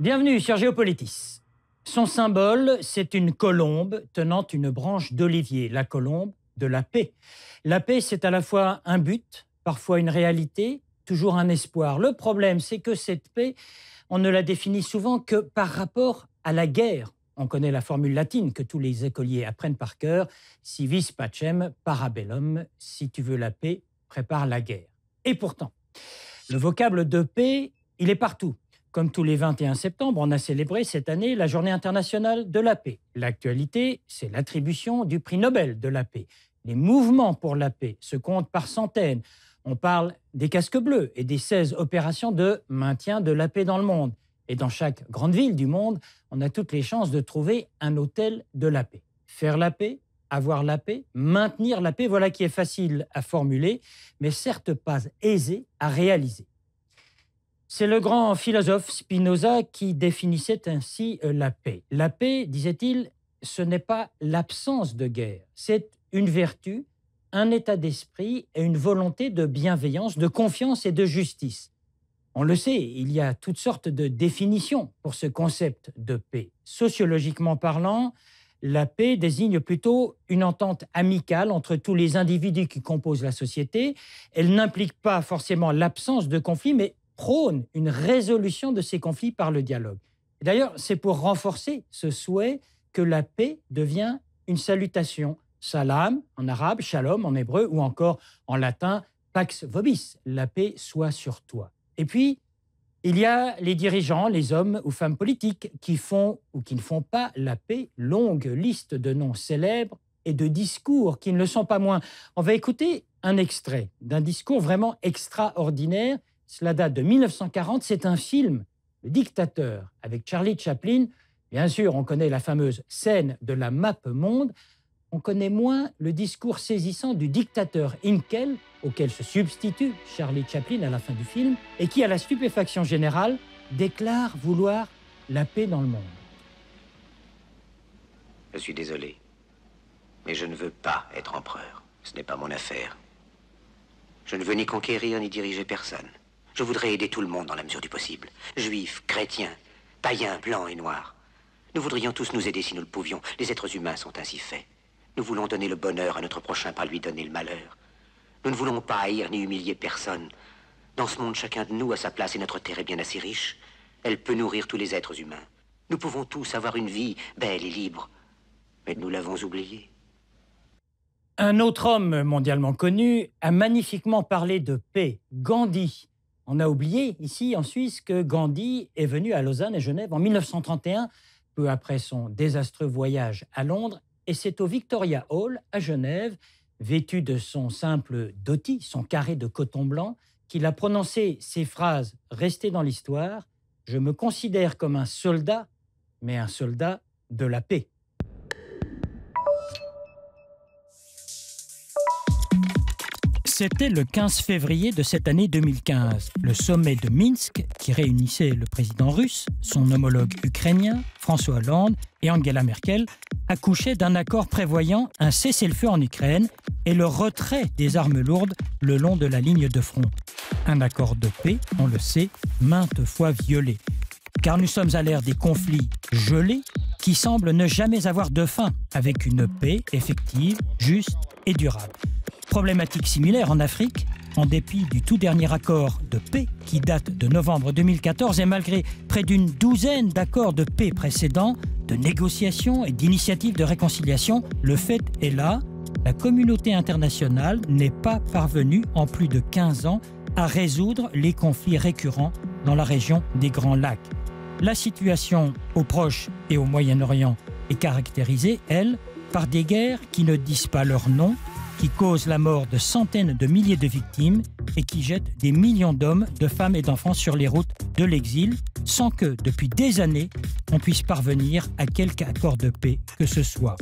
Bienvenue sur Géopolitis. Son symbole, c'est une colombe tenant une branche d'olivier, la colombe de la paix. La paix, c'est à la fois un but, parfois une réalité, toujours un espoir. Le problème, c'est que cette paix, on ne la définit souvent que par rapport à la guerre. On connaît la formule latine que tous les écoliers apprennent par cœur, si vis pacem, para bellum, si tu veux la paix, prépare la guerre. Et pourtant, le vocable de paix, il est partout. Comme tous les 21 septembre, on a célébré cette année la Journée internationale de la paix. L'actualité, c'est l'attribution du prix Nobel de la paix. Les mouvements pour la paix se comptent par centaines. On parle des casques bleus et des 16 opérations de maintien de la paix dans le monde. Et dans chaque grande ville du monde, on a toutes les chances de trouver un hôtel de la paix. Faire la paix, avoir la paix, maintenir la paix, voilà qui est facile à formuler, mais certes pas aisé à réaliser. C'est le grand philosophe Spinoza qui définissait ainsi la paix. La paix, disait-il, ce n'est pas l'absence de guerre, c'est une vertu, un état d'esprit et une volonté de bienveillance, de confiance et de justice. On le sait, il y a toutes sortes de définitions pour ce concept de paix. Sociologiquement parlant, la paix désigne plutôt une entente amicale entre tous les individus qui composent la société. Elle n'implique pas forcément l'absence de conflits, mais prône une résolution de ces conflits par le dialogue. D'ailleurs, c'est pour renforcer ce souhait que la paix devient une salutation. Salam en arabe, shalom en hébreu ou encore en latin, pax vobis, la paix soit sur toi. Et puis, il y a les dirigeants, les hommes ou femmes politiques qui font ou qui ne font pas la paix, longue liste de noms célèbres et de discours qui ne le sont pas moins. On va écouter un extrait d'un discours vraiment extraordinaire. Cela date de 1940, c'est un film, Le Dictateur, avec Charlie Chaplin. Bien sûr, on connaît la fameuse scène de la map monde. On connaît moins le discours saisissant du dictateur Hinkel, auquel se substitue Charlie Chaplin à la fin du film, et qui, à la stupéfaction générale, déclare vouloir la paix dans le monde. Je suis désolé, mais je ne veux pas être empereur. Ce n'est pas mon affaire. Je ne veux ni conquérir ni diriger personne. Je voudrais aider tout le monde dans la mesure du possible. Juifs, chrétiens, païens, blancs et noirs. Nous voudrions tous nous aider si nous le pouvions. Les êtres humains sont ainsi faits. Nous voulons donner le bonheur à notre prochain, pas lui donner le malheur. Nous ne voulons pas haïr ni humilier personne. Dans ce monde, chacun de nous a sa place et notre terre est bien assez riche. Elle peut nourrir tous les êtres humains. Nous pouvons tous avoir une vie belle et libre. Mais nous l'avons oublié. Un autre homme mondialement connu a magnifiquement parlé de paix, Gandhi. On a oublié ici en Suisse que Gandhi est venu à Lausanne et Genève en 1931, peu après son désastreux voyage à Londres, et c'est au Victoria Hall à Genève, vêtu de son simple dhoti, son carré de coton blanc, qu'il a prononcé ces phrases restées dans l'histoire. « Je me considère comme un soldat, mais un soldat de la paix ». C'était le 15 février de cette année 2015. Le sommet de Minsk, qui réunissait le président russe, son homologue ukrainien, François Hollande et Angela Merkel, accouchait d'un accord prévoyant un cessez-le-feu en Ukraine et le retrait des armes lourdes le long de la ligne de front. Un accord de paix, on le sait, maintes fois violé. Car nous sommes à l'ère des conflits gelés qui semblent ne jamais avoir de fin, avec une paix effective, juste et durable. Problématique similaire en Afrique, en dépit du tout dernier accord de paix qui date de novembre 2014 et malgré près d'une douzaine d'accords de paix précédents, de négociations et d'initiatives de réconciliation, le fait est là, la communauté internationale n'est pas parvenue en plus de 15 ans à résoudre les conflits récurrents dans la région des Grands Lacs. La situation au Proche et au Moyen-Orient est caractérisée, elle, par des guerres qui ne disent pas leur nom, qui causent la mort de centaines de milliers de victimes et qui jettent des millions d'hommes, de femmes et d'enfants sur les routes de l'exil, sans que, depuis des années, on puisse parvenir à quelque accord de paix que ce soit.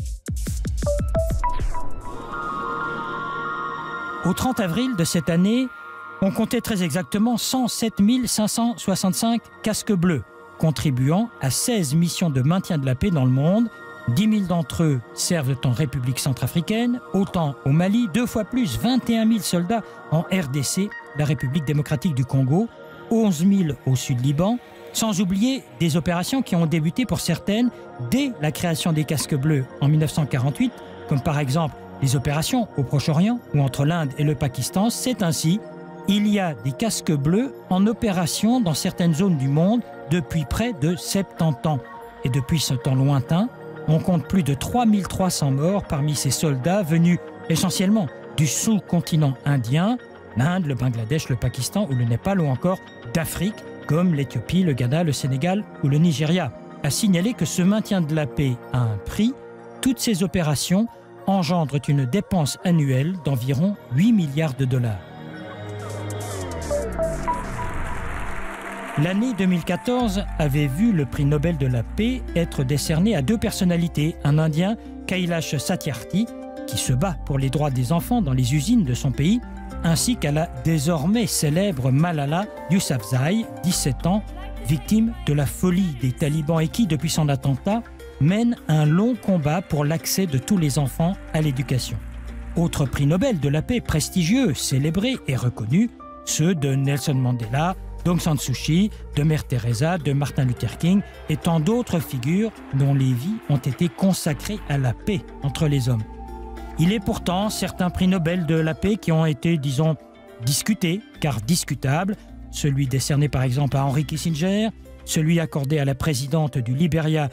Au 30 avril de cette année, on comptait très exactement 107 565 casques bleus, contribuant à 16 missions de maintien de la paix dans le monde. 10 000 d'entre eux servent en République centrafricaine, autant au Mali, 2 fois plus, 21 000 soldats en RDC, la République démocratique du Congo, 11 000 au Sud-Liban, Sans oublier des opérations qui ont débuté pour certaines dès la création des casques bleus en 1948, comme par exemple les opérations au Proche-Orient ou entre l'Inde et le Pakistan. C'est ainsi, il y a des casques bleus en opération dans certaines zones du monde depuis près de 70 ans. Et depuis ce temps lointain, on compte plus de 3300 morts parmi ces soldats venus essentiellement du sous-continent indien, l'Inde, le Bangladesh, le Pakistan ou le Népal, ou encore d'Afrique, comme l'Éthiopie, le Ghana, le Sénégal ou le Nigeria. À signaler que ce maintien de la paix a un prix. Toutes ces opérations engendrent une dépense annuelle d'environ 8 milliards de dollars. L'année 2014 avait vu le prix Nobel de la paix être décerné à 2 personnalités, un Indien, Kailash Satyarthi, qui se bat pour les droits des enfants dans les usines de son pays, ainsi qu'à la désormais célèbre Malala Yousafzai, 17 ans, victime de la folie des talibans et qui, depuis son attentat, mène un long combat pour l'accès de tous les enfants à l'éducation. Autres prix Nobel de la paix prestigieux, célébrés et reconnus, ceux de Nelson Mandela, d'Aung San Suu Kyi, de Mère Teresa, de Martin Luther King et tant d'autres figures dont les vies ont été consacrées à la paix entre les hommes. Il est pourtant certains prix Nobel de la paix qui ont été, disons, discutés, car discutables. Celui décerné par exemple à Henry Kissinger, celui accordé à la présidente du Libéria,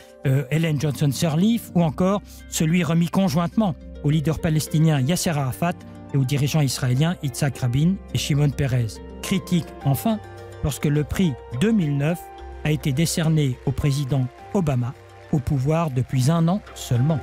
Ellen Johnson Sirleaf, ou encore celui remis conjointement au leader palestinien Yasser Arafat et aux dirigeants israéliens Yitzhak Rabin et Shimon Peres. Critique enfin lorsque le prix 2009 a été décerné au président Obama, au pouvoir depuis 1 an seulement.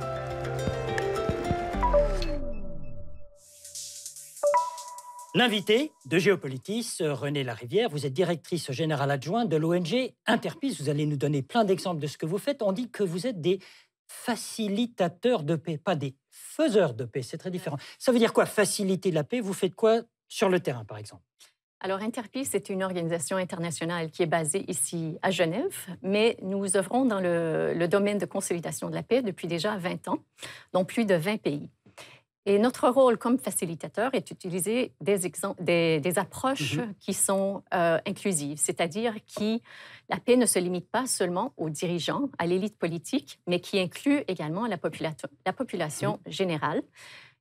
L'invité de Géopolitis, Renée Larivière, vous êtes directrice générale adjointe de l'ONG Interpeace. Vous allez nous donner plein d'exemples de ce que vous faites. On dit que vous êtes des facilitateurs de paix, pas des faiseurs de paix. C'est très différent. Ça veut dire quoi, faciliter la paix? Vous faites quoi sur le terrain, par exemple? Alors, Interpeace est une organisation internationale qui est basée ici à Genève, mais nous œuvrons dans le domaine de consolidation de la paix depuis déjà 20 ans, dans plus de 20 pays. Et notre rôle comme facilitateur est d'utiliser des approches qui sont inclusives, c'est-à-dire que la paix ne se limite pas seulement aux dirigeants, à l'élite politique, mais qui inclut également la population générale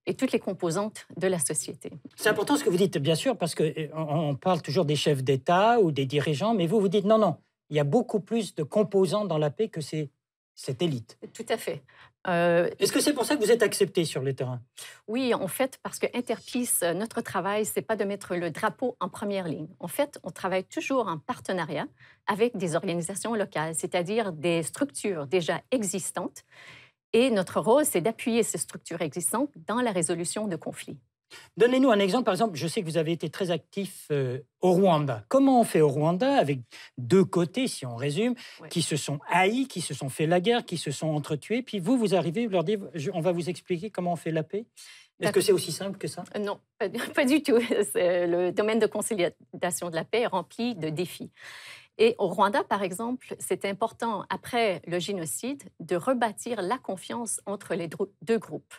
et toutes les composantes de la société. C'est important ce que vous dites, bien sûr, parce qu'on parle toujours des chefs d'État ou des dirigeants, mais vous dites non, il y a beaucoup plus de composants dans la paix que cette élite. Tout à fait. Est-ce que c'est pour ça que vous êtes accepté sur le terrain? Oui, en fait, parce que Interpeace, notre travail, c'est pas de mettre le drapeau en première ligne. En fait, on travaille toujours en partenariat avec des organisations locales, c'est-à-dire des structures déjà existantes. Et notre rôle, c'est d'appuyer ces structures existantes dans la résolution de conflits. Donnez-nous un exemple. Par exemple, je sais que vous avez été très actif au Rwanda. Comment on fait au Rwanda avec 2 côtés, si on résume, qui se sont haïs, qui se sont fait la guerre, qui se sont entretués. Puis vous arrivez, vous leur dites, on va vous expliquer comment on fait la paix. Est-ce que c'est aussi simple que ça? Non, pas du tout. Le domaine de conciliation de la paix est rempli de défis. Et au Rwanda, par exemple, c'est important, après le génocide, de rebâtir la confiance entre les 2 groupes.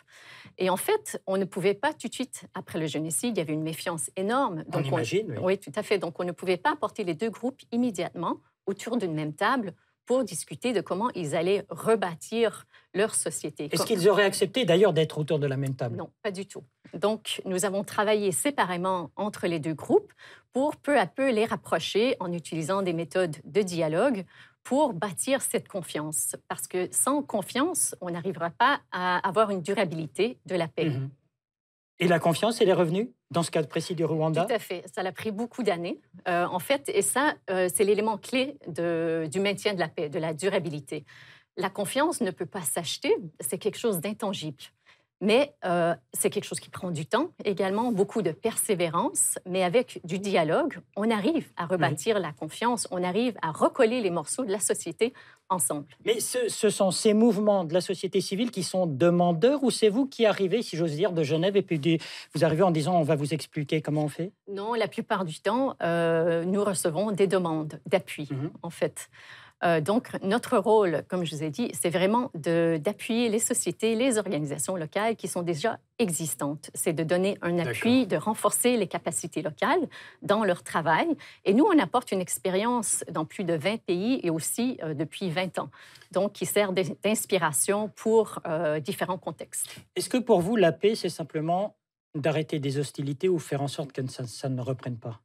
Et en fait, on ne pouvait pas tout de suite, après le génocide, il y avait une méfiance énorme. Donc on imagine, oui. Oui, tout à fait. Donc on ne pouvait pas apporter les 2 groupes immédiatement autour d'une même table pour discuter de comment ils allaient rebâtir leur société. Est-ce qu'ils auraient accepté d'ailleurs d'être autour de la même table? Non, pas du tout. Donc, nous avons travaillé séparément entre les 2 groupes pour peu à peu les rapprocher en utilisant des méthodes de dialogue pour bâtir cette confiance. Parce que sans confiance, on n'arrivera pas à avoir une durabilité de la paix. Et la confiance, elle est revenue dans ce cas précis du Rwanda? Tout à fait. Ça a pris beaucoup d'années, en fait. Et ça, c'est l'élément clé du maintien de la paix, de la durabilité. La confiance ne peut pas s'acheter, c'est quelque chose d'intangible. Mais c'est quelque chose qui prend du temps, également beaucoup de persévérance. Mais avec du dialogue, on arrive à rebâtir la confiance, on arrive à recoller les morceaux de la société ensemble. Mais ce sont ces mouvements de la société civile qui sont demandeurs ou c'est vous qui arrivez, si j'ose dire, de Genève et puis vous arrivez en disant on va vous expliquer comment on fait? Non, la plupart du temps, nous recevons des demandes d'appui, en fait. Donc, notre rôle, comme je vous ai dit, c'est vraiment d'appuyer les sociétés, les organisations locales qui sont déjà existantes. C'est de donner un appui, de renforcer les capacités locales dans leur travail. Et nous, on apporte une expérience dans plus de 20 pays et aussi depuis 20 ans, donc qui sert d'inspiration pour différents contextes. Est-ce que pour vous, la paix, c'est simplement d'arrêter des hostilités ou faire en sorte que ça ne reprenne pas?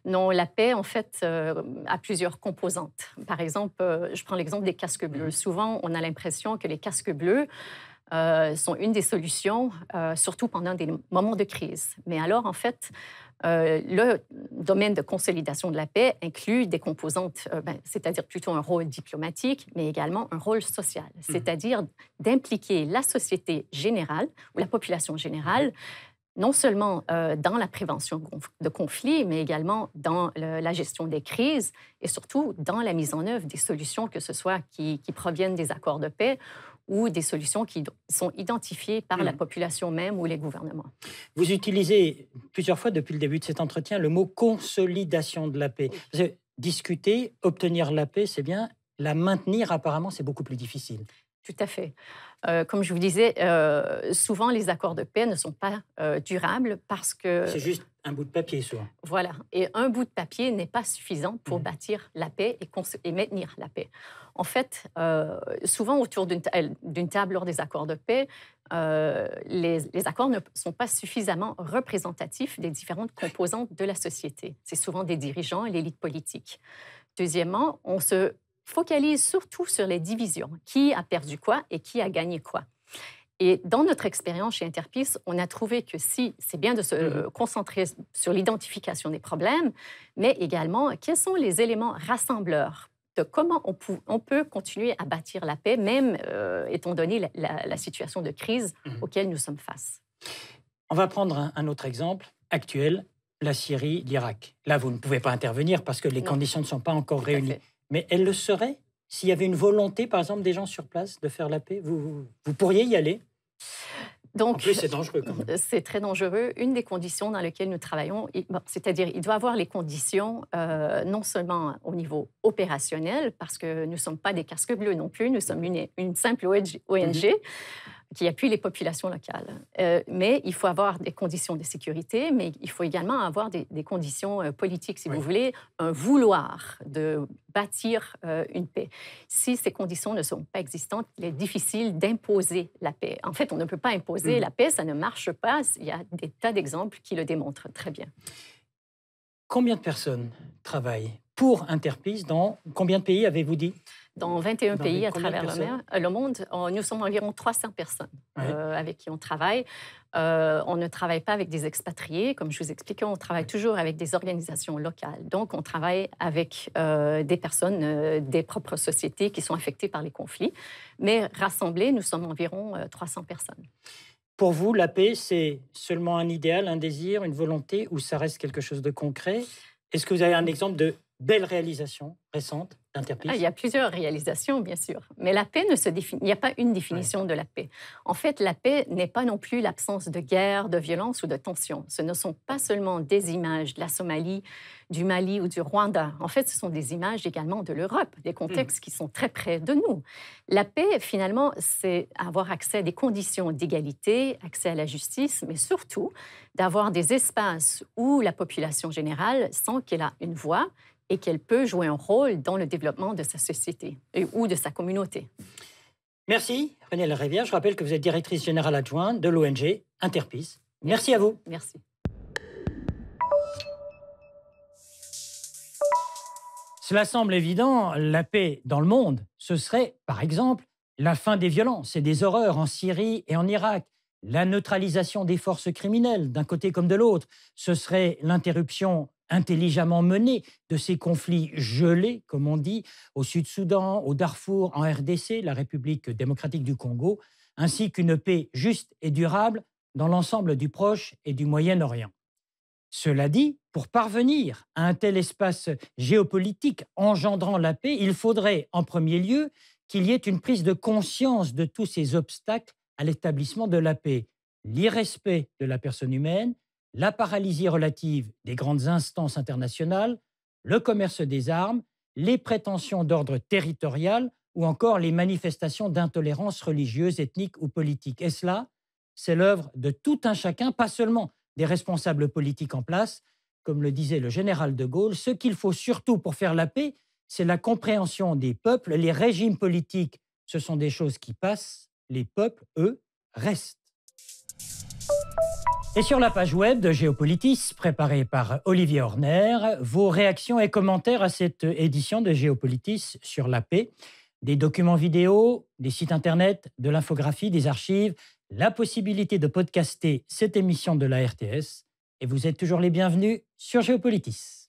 Non, la paix, en fait, a plusieurs composantes. Par exemple, je prends l'exemple des casques bleus. Souvent, on a l'impression que les casques bleus sont une des solutions, surtout pendant des moments de crise. Mais alors, en fait, le domaine de consolidation de la paix inclut des composantes, c'est-à-dire plutôt un rôle diplomatique, mais également un rôle social, c'est-à-dire d'impliquer la société générale ou la population générale non seulement dans la prévention de conflits, mais également dans la gestion des crises et surtout dans la mise en œuvre des solutions, que ce soit qui proviennent des accords de paix ou des solutions qui sont identifiées par la population même ou les gouvernements. Vous utilisez plusieurs fois depuis le début de cet entretien le mot consolidation de la paix. Parce que discuter, obtenir la paix, c'est bien. La maintenir, apparemment, c'est beaucoup plus difficile. Tout à fait. Comme je vous disais, souvent les accords de paix ne sont pas durables parce que... C'est juste un bout de papier, souvent. Voilà. Et un bout de papier n'est pas suffisant pour bâtir la paix et maintenir la paix. En fait, souvent autour d'une table lors des accords de paix, les accords ne sont pas suffisamment représentatifs des différentes composantes de la société. C'est souvent des dirigeants et l'élite politique. Deuxièmement, on se focalise surtout sur les divisions. Qui a perdu quoi et qui a gagné quoi? Et dans notre expérience chez Interpeace, on a trouvé que si c'est bien de se concentrer sur l'identification des problèmes, mais également quels sont les éléments rassembleurs de comment on peut continuer à bâtir la paix, même étant donné la situation de crise auquel nous sommes face. On va prendre un autre exemple actuel, la Syrie, l'Irak. Là, vous ne pouvez pas intervenir parce que les conditions ne sont pas encore réunies. Mais elle le serait s'il y avait une volonté, par exemple, des gens sur place de faire la paix. Vous pourriez y aller? Donc, en plus, c'est dangereux quand même. C'est très dangereux. Une des conditions dans lesquelles nous travaillons, c'est-à-dire il doit avoir les conditions non seulement au niveau opérationnel, parce que nous ne sommes pas des casques bleus non plus, nous sommes une simple ONG qui appuie les populations locales. Mais il faut avoir des conditions de sécurité, mais il faut également avoir des conditions politiques, si vous voulez, un vouloir de bâtir une paix. Si ces conditions ne sont pas existantes, il est difficile d'imposer la paix. En fait, on ne peut pas imposer la paix, ça ne marche pas. Il y a des tas d'exemples qui le démontrent très bien. Combien de personnes travaillent pour Interpeace dans combien de pays avez-vous dit? Dans 21 pays à travers le monde, nous sommes environ 300 personnes avec qui on travaille. On ne travaille pas avec des expatriés. Comme je vous expliquais, on travaille toujours avec des organisations locales. Donc, on travaille avec des personnes des propres sociétés qui sont affectées par les conflits. Mais rassemblés, nous sommes environ 300 personnes. Pour vous, la paix, c'est seulement un idéal, un désir, une volonté, ou ça reste quelque chose de concret? Est-ce que vous avez un exemple de belle réalisation récente d'Interpeace? Il y a plusieurs réalisations, bien sûr. Mais la paix il n'y a pas une définition de la paix. En fait, la paix n'est pas non plus l'absence de guerre, de violence ou de tension. Ce ne sont pas seulement des images de la Somalie, du Mali ou du Rwanda. En fait, ce sont des images également de l'Europe, des contextes qui sont très près de nous. La paix, finalement, c'est avoir accès à des conditions d'égalité, accès à la justice, mais surtout d'avoir des espaces où la population générale sent qu'elle a une voix et qu'elle peut jouer un rôle dans le développement de sa société ou de sa communauté. Merci, Renelle Rivière. Je rappelle que vous êtes directrice générale adjointe de l'ONG Interpeace. Merci à vous. Merci. Cela semble évident, la paix dans le monde, ce serait, par exemple, la fin des violences et des horreurs en Syrie et en Irak, la neutralisation des forces criminelles d'un côté comme de l'autre, ce serait l'interruption intelligemment menée de ces conflits gelés, comme on dit, au Sud-Soudan, au Darfour, en RDC, la République démocratique du Congo, ainsi qu'une paix juste et durable dans l'ensemble du Proche et du Moyen-Orient. Cela dit, pour parvenir à un tel espace géopolitique engendrant la paix, il faudrait en premier lieu qu'il y ait une prise de conscience de tous ces obstacles à l'établissement de la paix, l'irrespect de la personne humaine, la paralysie relative des grandes instances internationales, le commerce des armes les prétentions d'ordre territorial ou encore les manifestations d'intolérance religieuse, ethnique ou politique. Et cela, c'est l'œuvre de tout un chacun, pas seulement des responsables politiques en place. Comme le disait le général de Gaulle, ce qu'il faut surtout pour faire la paix, c'est la compréhension des peuples. Les régimes politiques, ce sont des choses qui passent. Les peuples, eux, restent. Et sur la page web de Géopolitis, préparée par Olivier Horner, vos réactions et commentaires à cette édition de Géopolitis sur la paix, des documents vidéo, des sites internet, de l'infographie, des archives, la possibilité de podcaster cette émission de la RTS. Et vous êtes toujours les bienvenus sur Géopolitis.